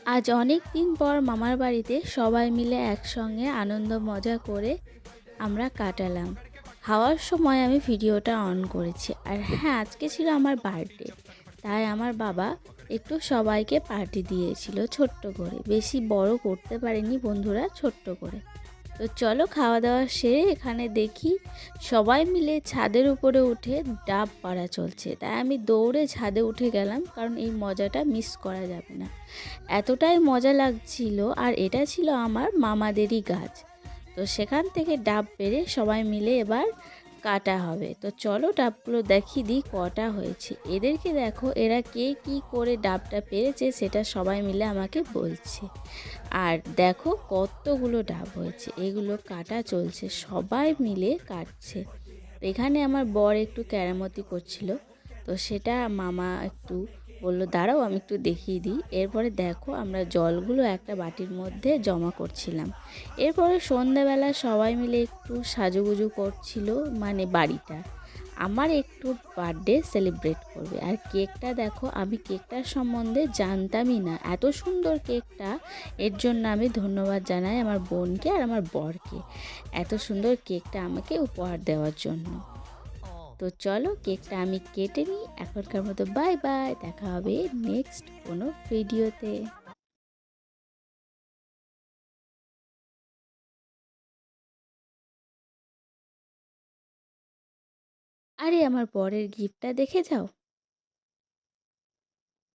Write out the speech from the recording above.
আজ অনেক দিন পর মামার বাড়িতে সবাই মিলে একসঙ্গে আনন্দ মজা করে আমরা কাটালাম। খাওয়ার সময় আমি ভিডিওটা অন করেছি। আর হ্যাঁ, আজকে ছিল আমার বার্থডে, তাই আমার বাবা একটু সবাইকে পার্টি দিয়েছিল ছোট্ট করে। বেশি বড় করতে পারেনি বন্ধুরা, ছোট্ট করে। তো চলো, খাওয়া দাওয়া সেরে এখানে দেখি সবাই মিলে ছাদের উপরে উঠে ডাব পাড়া চলছে। তাই আমি দৌড়ে ছাদে উঠে গেলাম, কারণ এই মজাটা মিস করা যাবে না। এতটাই মজা লাগছিল। আর এটা ছিল আমার মামাদেরই গাছ। তো সেখান থেকে ডাব পেড়ে সবাই মিলে এবার কাটা হবে। তো চলো ডাবগুলো দেখিয়ে দিই কটা হয়েছে। এদেরকে দেখো, এরা কে কী করে ডাবটা পেরেছে সেটা সবাই মিলে আমাকে বলছে। আর দেখো কতগুলো ডাব হয়েছে, এগুলো কাটা চলছে, সবাই মিলে কাটছে। এখানে আমার বর একটু কেরামতি করছিল, তো সেটা মামা একটু বললো দাঁড়াও আমি একটু দেখিয়ে দিই। এরপরে দেখো আমরা জলগুলো একটা বাটির মধ্যে জমা করছিলাম। এরপরে সন্ধ্যাবেলা সবাই মিলে একটু সাজুগুজু করছিল, মানে বাড়িটা আমার একটু বার্থডে সেলিব্রেট করবে। আর কেকটা দেখো, আমি কেকটার সম্বন্ধে জানতামই না, এত সুন্দর কেকটা। এর জন্য আমি ধন্যবাদ জানাই আমার বোনকে আর আমার বরকে, এত সুন্দর কেকটা আমাকে উপহার দেওয়ার জন্য। তো চলো কেকটা আমি কেটে নিই। এখনকার মতো বাই বাই, দেখা হবে নেক্সট কোনো ভিডিওতে। আরে আমার বরের গিফটটা দেখে যাও।